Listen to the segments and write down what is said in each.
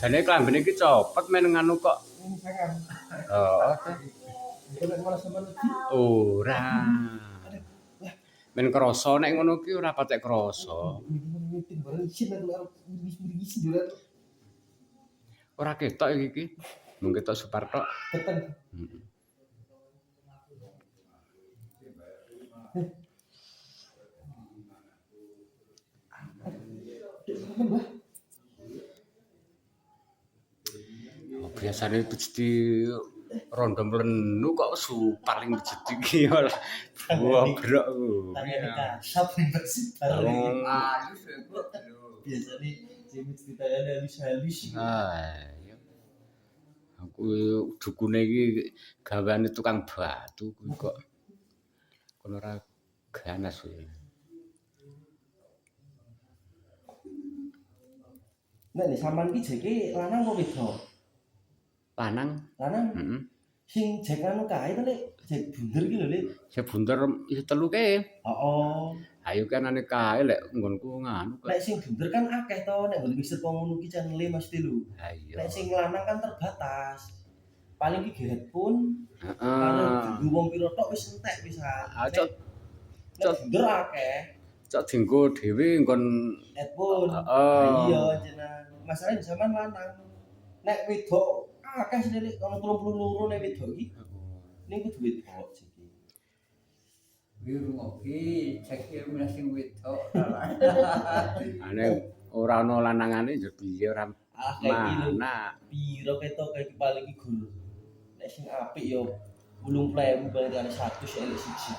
Jane klambine iki copet men nganu kok. Heeh. Ora. Men krasa nek ngono ki ora patek krasa. Ora ketok iki. Mung ketok Suparto. Heeh. Biasane mesti rondo mlenu kok paling mejedi ki ora bobrok ku. Biasane sing ceritane halus-halus. Iya. Aku dukune iki gaweane tukang batu kuwi kok kono ora ganas kuwi. Nek sampean iki jeke lanang apa wedok? Lanang. Lanang. Heeh. Sing jek anu kae to Lek, jek bunder ki lho Lek. Sing bunder iso telu kae. Heeh. Ayo kanane kae lek nggonku nganu kok. Nek sing bunder kan akeh to nek nggon mixer ngono ki channel-e mesti lho. Ha iya. Nek sing lanang kan terbatas. Paling ki geret pun Heeh. karo dienggo wong pira tok wis entek pisan. Cok bunder akeh. Cok dienggo dhewe nggon Headphone. Heeh. Iya jenengan. Masalahnya zaman lanang. Nek wedok akeh sih Lek ono 32 nek wedok iki. Ning kudu wedok iki. Biru ngopi, cekir sing wedok. Ane ora ana lanangane ya piye ora mana. Piro ketok iki paling iki gol. Nek sing apik ya 80.000 balik 100 elek siji.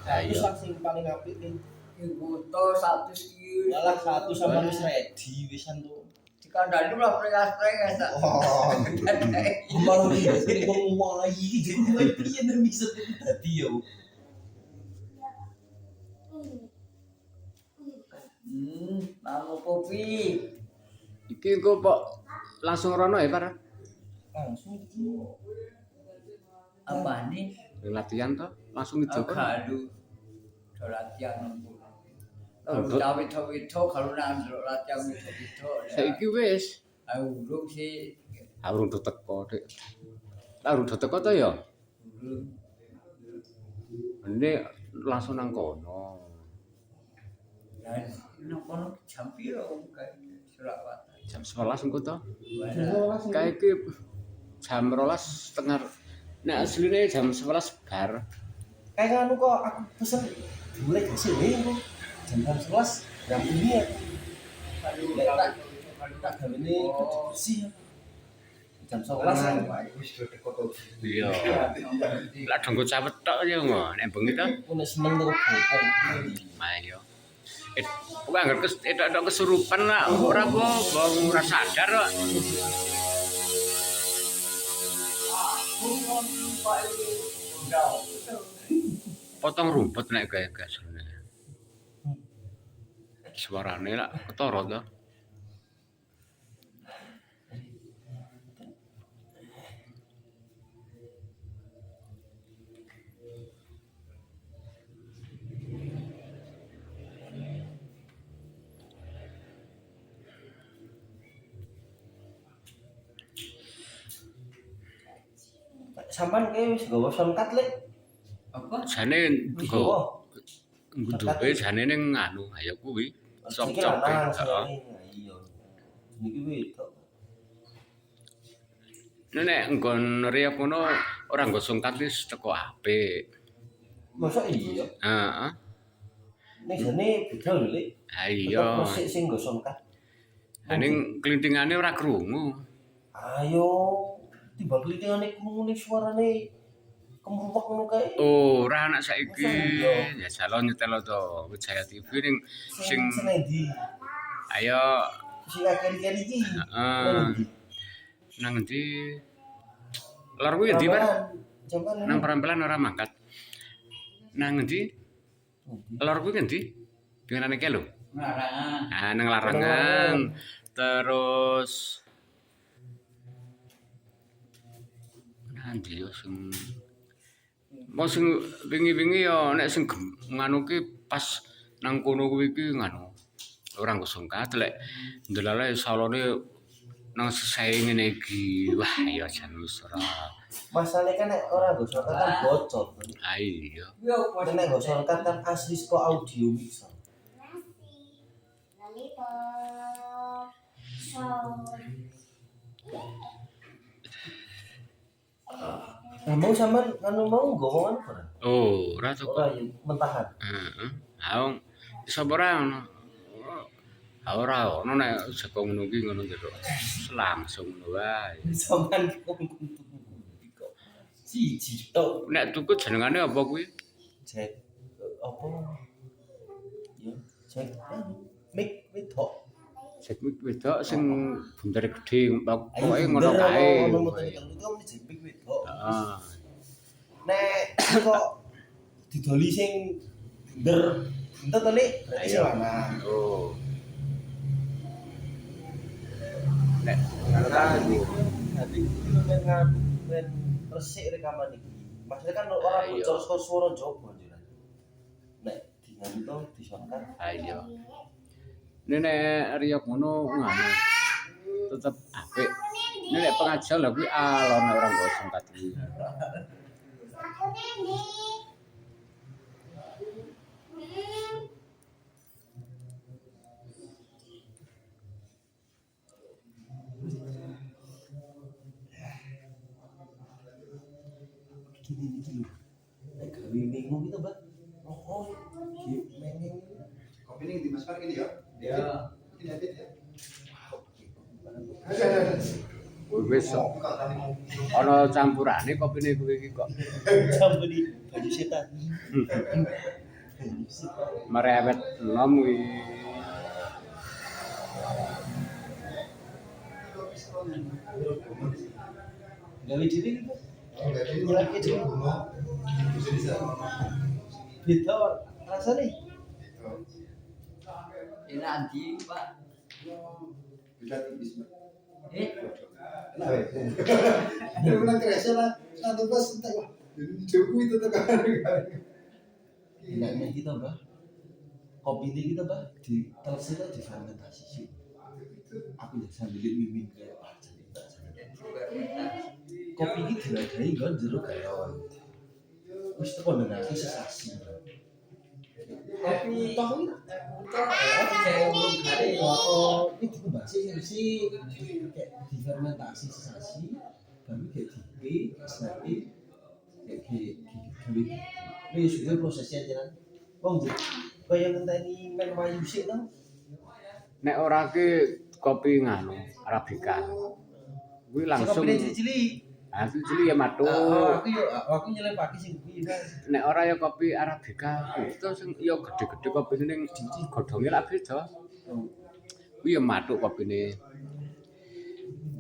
Terus sing paling apik ki Ibuto 100 ki. malah 100 sama wis ready wisan tuh. Dikandani lah prengas-prengas tak. Oh. Kemarin iki wong wae iki jadi piye nek bisa dadi yo. Mau kopi. Iki engko kok langsung rono ya, Pak? Langsung iki. Apa nih? Latihan toh langsung itu kan. Kalau latihan nunggu. Kalau cawe-cawe kalau nang latihan itu. Saiki wis. Urung sih. Urung teko, Dik. Urung teko to ya? Ini langsung nang kono. Nang kono jam piro Surakarta? Jam 11 engko to. Jam 11. Kae iki jam 12.30. Nek asline jam 11 bar. Kayak anu kok aku pesen boleh kasih engko. Jam 11 jam ini ya. Tak gawene bersih. Jam 11 Wis teko to. Iya. Lah donggo cawet tok ya ngono. Nek bengi to. aku nek seneng karo bokong. Ayo. Kok anggere etok kesurupan lah ora apa-apa, ora sadar kok. Potong rumput nek gawe gasune. Suarane lak ketara to. Sampean kae wis nggawa soundcard Lek. Apa? Jane Wis nggo nggawa. duwe jane ning anu ayo kuwi. Cok-cok. Heeh. Iya. Niki wedok. Nek nggon riyo kono ora nggo sungkat wis teko apik. Mosok iya. Heeh. Nek jane beda lho Lek. Ha iya. Mosok sing nggo soundcard. Ning klintingane ora krungu. Ayo timbang klintingane krungu ning suarane kemruwak ngono kae. Ora anak saiki. Iya. Ya jalo nyetel to Wijaya TV ning sing endi? ayo Sing keri-keri iki. heeh. Nang endi? Lor kuwi endi, Pak? Nang perampelan ora mangkat. Nang endi? Lor kuwi endi? Pinggirane ke lho. Larangan. Ah, nang larangan. Terus nanti yo sing Mau sing wingi-wingi ya nek sing nganu ki pas nang kono kuwi ki nganu ora nggo sungkat lek ndelala salone nang sesae ngene iki. Wah, ya jan wis ora. Masalahnya kan nek orang nggo shortcut kan bocor. Ah iya. Yo Nek nggo shortcut kan asli kok audio mixer. Nah, mau sampean anu mau ngomong apa? Oh, ora to Ora kok. ya mentahan. Heeh. Aung iso ora ngono. Ora ono nek saka ngono ki ngono jero. Langsung ngono wae. Sampean kok siji tok Nek tuku jenengane apa kuwi? cek apa ya cek mik wedok. Jack wedok sing bunder gedhe pokoke ngono kae. Ono motor itu cek mik wedok. Heeh. Nek kok didoli sing bunder bunder to Lik berarti sing lanang. Oh. Nek Jadi men resik rekaman iki. Maksudnya kan orang Ayo. bocor saka swara Jawa jenengan. Nek dinganti to disokan. ayo. Nek riyok ngono nganu tetep apik. Nek pengajian lha kuwi alon ora nggo singkat kuwi. Gini. Nek gawe minggu gitu, Mbak. Oh, mengeng. Kopi ini dimasukkan ini ya? Ya. Ini edit ya? Wis ana campurane kopine kuwi iki kok. Campur di baju setan. Merewet enom kuwi. Gawe diri gitu. Nyelaki di gunung. Bisa. Beda rasane. Ini nanti Pak. Bisa tipis. Eh, Nah, ini bilang kerasa lah. Satu pas entek wah. Joku itu tekan. Enaknya kita, Mbak. Kopi ini kita, Mbak, di telur di fermentasi sih. Aku ya sambil mimin kayak jadi tak kopi ini diladai kan jeruk gayon. Wis teko nang aku sesasi. tapi Toh ini saya belum kali. oh ini dikembasi sih kayak difermentasi sesasi baru kayak di nanti kayak ini sudah prosesnya aja kan. Wong kayak ngenteni men mayu sik to. Nek ora ki kopi nganu arabica. Kuwi langsung Kopi cilik-cilik. hasil cilik ya matu. Aku nyelepaki sing kuwi. Nek ora ya kopi arabica, itu sing ya gede-gede kopine ning godhonge lak beda. Kuwi ya mathuk kopine.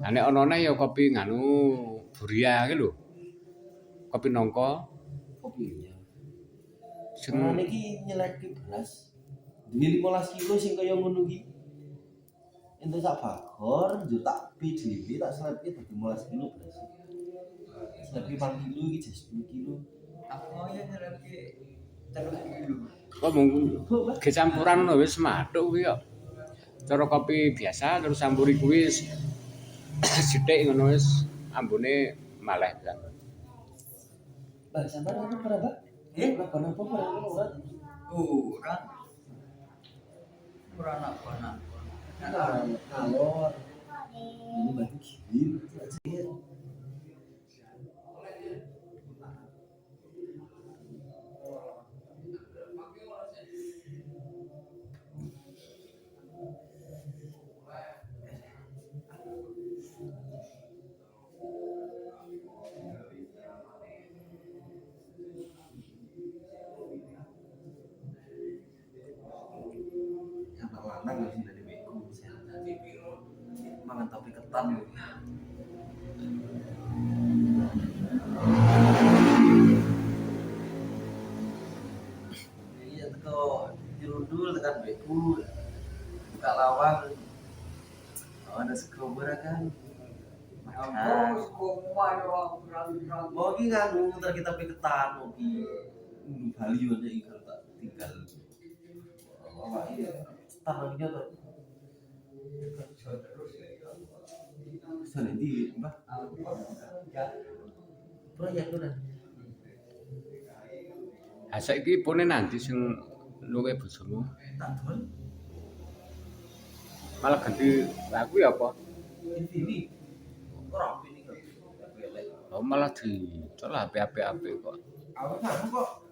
Lah nek anane ya kopi nganu Buria ki lho. Kopi nangka Kopi ya. sing Niki nyeleki beras. Dene 15 kilo sing kaya ngono ki. Entuk sak bagor, yo tak PDB tak selepi dadi 15 kilo beras. Selepi 4 kilo iki jadi 10 kilo. Aku mau ya nyerapke terus dulu. kok mung ge campuran ngono wis mathuk kuwi kok. Cara kopi biasa terus campuri kuwi sithik ngono wis ambune maleh kan. Lah sampean apa pernah, Pak? Pernah apa pernah ora? Kurang. Kurang apa-apa. Kalor. Ini batu gini, aja. Lanang langsung dari beku sehat hati mangan topi ketan iya teko dirundul tekan beku buka lawang ada sekrober kan Mau ki nganu ntar kita pe ketan mau ki Bali yo nek kalau tak tinggal. Apa iya? Tanahnya tuh. Sana di Mbah. Proyek tuh dah. Ha saiki pune nanti sing luwe bojomu. Tak dol. Malah ganti aku ya apa? Ini. Ora ini kok. Oh malah dicol HP kok. Aku kan kok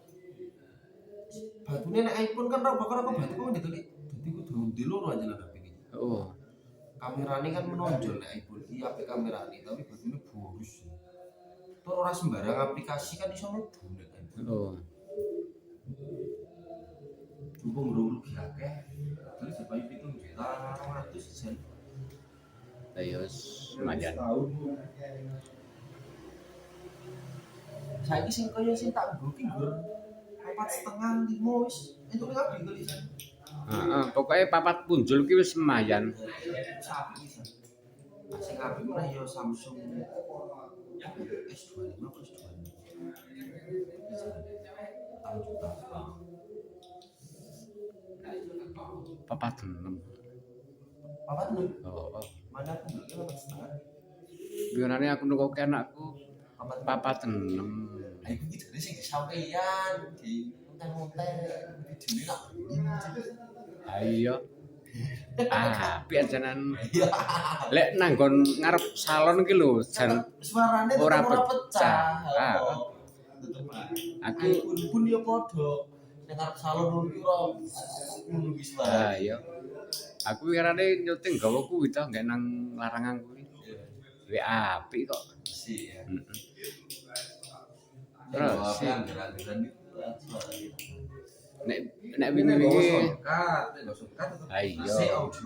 batune nek iPhone kan ora bakal kok batu kok gitu nih. Dadi kudu diloro aja lah HP ini. Oh. Kamerane kan menonjol nek iPhone iki apik kamerane tapi batune boros. Tur ora sembarang aplikasi kan iso mlebu nek iPhone. Oh. Coba ngrungok akeh. Terus sampai 7.200.000 sen. Ayo lumayan. Saiki sing kaya sing tak booking nggur 4,5 5 wis entuk kabeh tulisan. Heeh, pokoke papat punjul ki wis lumayan. Sapi bisa. Sing apik meneh ya Samsung S25 plus 26. Papat enem. Papat nih. Oh. Mana aku beli 4,5. Biarane aku nukoke anakku Papat. papat enem. Aku iki jare sing disampeyan di konten-konten video tak. Ha iya. Apik ajanan. Iya. Lek nanggon ngarep salon ki lho jan Suarane ora tetep ora pecah. pecah. Ah. Aku pun ya padha. Nek arep salon ngono ngono wis Ah iya. Aku wirane nyuting gawa kuwi to nggak nang larangan kuwi. Wis apik kok. sih ya. Heeh. Terus sih gerak-gerak nek wingi-wingi nggak suka tetep Ayo. sih audio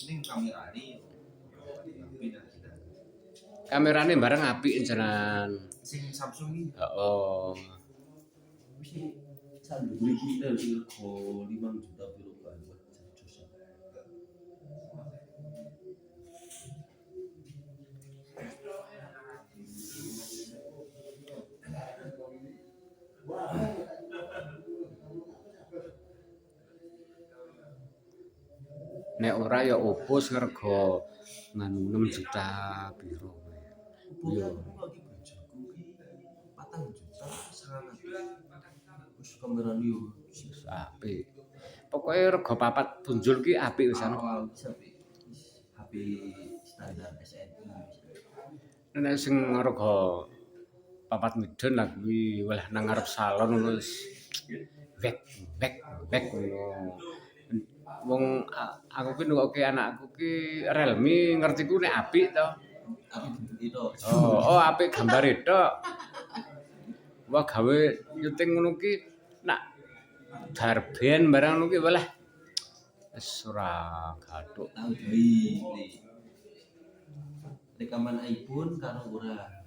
ini kamerane kamerane bareng apik jenengan. sing Samsung iki Heeh. mesti sandu iki dari rego 5 juta piro kan buat jos. Nek ora ya opo sing rega nganu 6 juta piro. Iya. Lagi bojoku iki 4 juta sangat. Wis kamerane yo Wis apik. Pokoke rega papat punjul ki apik wisan. awal bisa HP standar SNI. Nek sing rega papat midun lah kuwi wah nang ngarep salon ngono wis wek ngono. Wong aku ki nukoke anakku ki Realme ngerti ku nek apik to. Aku bentuke to. Oh apik gambare tok. Wah gawe nyuting ngono ki nak darben barang ngono ki walah wis ora gathuk. Tahu doi. Rekaman iPhone karo ora